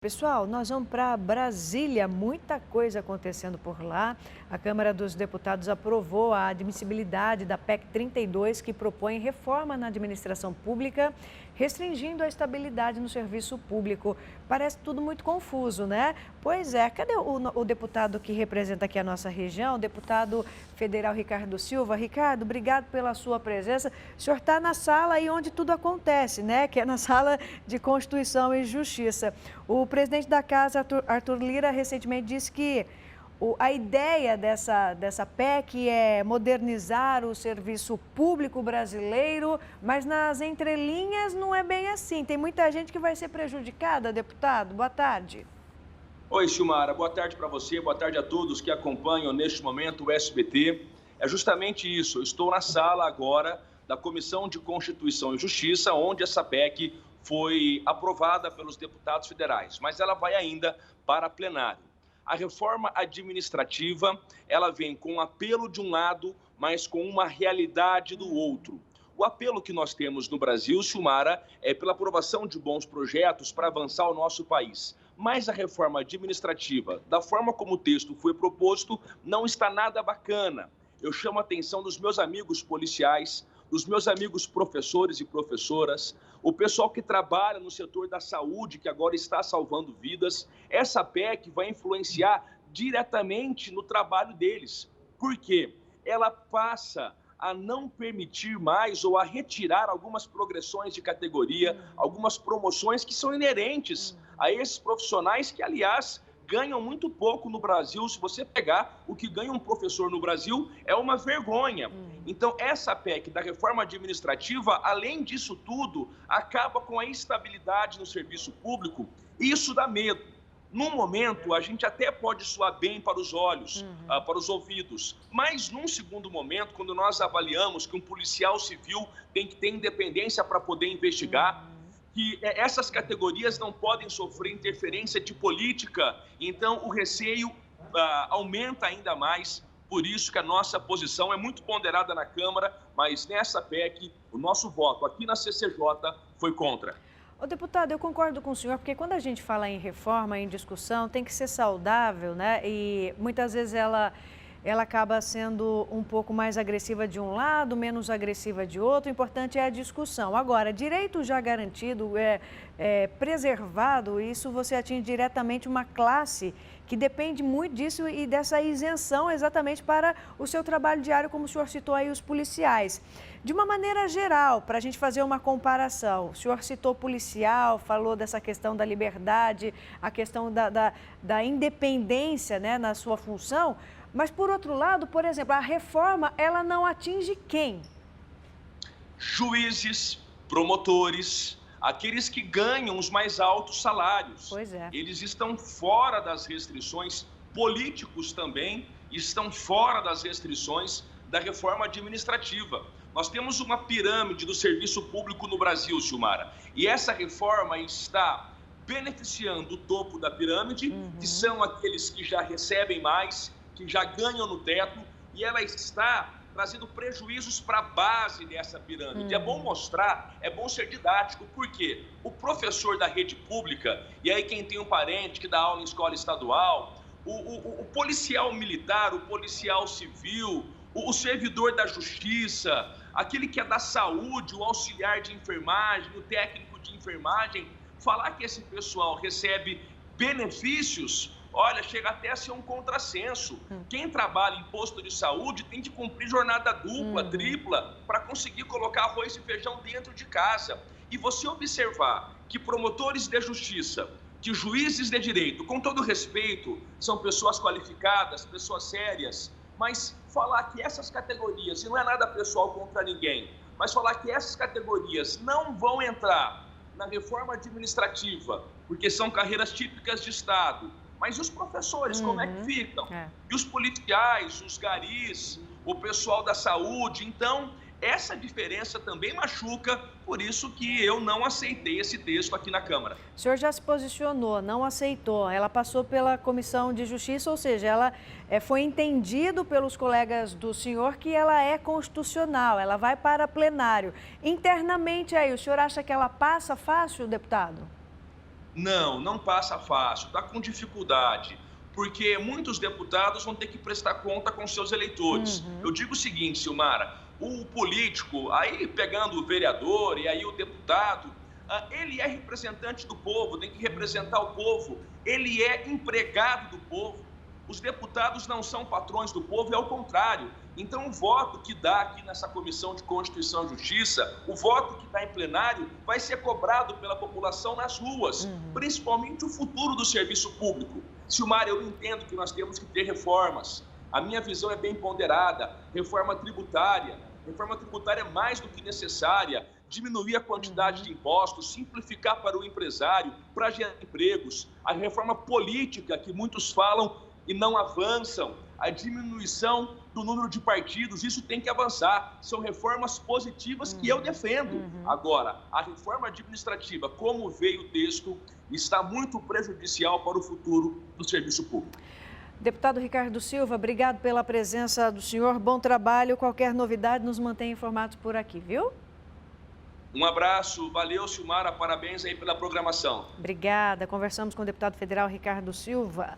Pessoal, nós vamos para Brasília, muita coisa acontecendo por lá. A Câmara dos Deputados aprovou a admissibilidade da PEC 32, que propõe reforma na administração pública, restringindo a estabilidade no serviço público. Parece tudo muito confuso, né? Pois é, cadê o deputado que representa aqui a nossa região, o deputado federal Ricardo Silva? Ricardo, obrigado pela sua presença. O senhor está na sala aí onde tudo acontece, né? Que é na sala de Constituição e Justiça. O presidente da Casa, Arthur Lira, recentemente disse que a ideia dessa PEC é modernizar o serviço público brasileiro, mas nas entrelinhas não é bem assim. Tem muita gente que vai ser prejudicada, deputado. Boa tarde. Oi, Silmara. Boa tarde para você, boa tarde a todos que acompanham neste momento o SBT. É justamente isso, eu estou na sala agora da Comissão de Constituição e Justiça, onde essa PEC foi aprovada pelos deputados federais, mas ela vai ainda para plenário. A reforma administrativa, ela vem com um apelo de um lado, mas com uma realidade do outro. O apelo que nós temos no Brasil, Silmara, é pela aprovação de bons projetos para avançar o nosso país. Mas a reforma administrativa, da forma como o texto foi proposto, não está nada bacana. Eu chamo a atenção dos meus amigos policiais, dos meus amigos professores e professoras, o pessoal que trabalha no setor da saúde, que agora está salvando vidas. Essa PEC vai influenciar diretamente no trabalho deles. Por quê? Ela passa a não permitir mais ou a retirar algumas progressões de categoria, algumas promoções que são inerentes a esses profissionais que, aliás, ganham muito pouco no Brasil. Se você pegar o que ganha um professor no Brasil, é uma vergonha. Então, essa PEC da reforma administrativa, além disso tudo, acaba com a instabilidade no serviço público, e isso dá medo. Num momento, a gente até pode soar bem para os olhos, para os ouvidos, mas num segundo momento, quando nós avaliamos que um policial civil tem que ter independência para poder investigar, que essas categorias não podem sofrer interferência de política, então o receio aumenta ainda mais. Por isso que a nossa posição é muito ponderada na Câmara, mas nessa PEC, o nosso voto aqui na CCJ foi contra. Ô, deputado, eu concordo com o senhor, porque quando a gente fala em reforma, em discussão, tem que ser saudável, né? E muitas vezes ela acaba sendo um pouco mais agressiva de um lado, menos agressiva de outro. O importante é a discussão. Agora, direito já garantido, preservado, isso você atinge diretamente uma classe que depende muito disso e dessa isenção exatamente para o seu trabalho diário, como o senhor citou aí, os policiais. De uma maneira geral, para a gente fazer uma comparação, o senhor citou policial, falou dessa questão da liberdade, a questão da independência, né, na sua função. Mas, por outro lado, por exemplo, a reforma, ela não atinge quem? Juízes, promotores, aqueles que ganham os mais altos salários. Pois é. Eles estão fora das restrições, políticos também estão fora das restrições da reforma administrativa. Nós temos uma pirâmide do serviço público no Brasil, Silmara, e essa reforma está beneficiando o topo da pirâmide, que são aqueles que já recebem mais, que já ganham no teto, e ela está trazendo prejuízos para a base dessa pirâmide. É bom mostrar, é bom ser didático, porque o professor da rede pública, e aí quem tem um parente que dá aula em escola estadual, o policial militar, o policial civil, o servidor da justiça, aquele que é da saúde, o auxiliar de enfermagem, o técnico de enfermagem, falar que esse pessoal recebe benefícios, olha, chega até a ser um contrassenso. Quem trabalha em posto de saúde tem que cumprir jornada dupla, tripla, para conseguir colocar arroz e feijão dentro de casa. E você observar que promotores de justiça, que juízes de direito, com todo respeito, são pessoas qualificadas, pessoas sérias, mas falar que essas categorias, e não é nada pessoal contra ninguém, mas falar que essas categorias não vão entrar na reforma administrativa, porque são carreiras típicas de Estado. Mas e os professores, como é que ficam? E os policiais, os garis, o pessoal da saúde? Então, essa diferença também machuca, por isso que eu não aceitei esse texto aqui na Câmara. O senhor já se posicionou, não aceitou. Ela passou pela Comissão de Justiça, ou seja, ela foi entendido pelos colegas do senhor que ela é constitucional, ela vai para plenário. Internamente aí, o senhor acha que ela passa fácil, deputado? Não passa fácil, está com dificuldade, porque muitos deputados vão ter que prestar conta com seus eleitores. Eu digo o seguinte, Silmara, o político, aí pegando o vereador e aí o deputado, ele é representante do povo, tem que representar o povo, ele é empregado do povo. Os deputados não são patrões do povo, é o contrário. Então, o voto que dá aqui nessa Comissão de Constituição e Justiça, o voto que dá em plenário, vai ser cobrado pela população nas ruas, principalmente o futuro do serviço público. Silmar, eu entendo que nós temos que ter reformas. A minha visão é bem ponderada. Reforma tributária é mais do que necessária. Diminuir a quantidade de impostos, simplificar para o empresário, para gerar empregos. A reforma política, que muitos falam e não avançam, a diminuição do número de partidos, isso tem que avançar. São reformas positivas que eu defendo. Agora, a reforma administrativa, como veio o texto, está muito prejudicial para o futuro do serviço público. Deputado Ricardo Silva, obrigado pela presença do senhor. Bom trabalho. Qualquer novidade, nos mantém informados por aqui, viu? Um abraço, valeu, Silmara, parabéns aí pela programação. Obrigada. Conversamos com o deputado federal Ricardo Silva.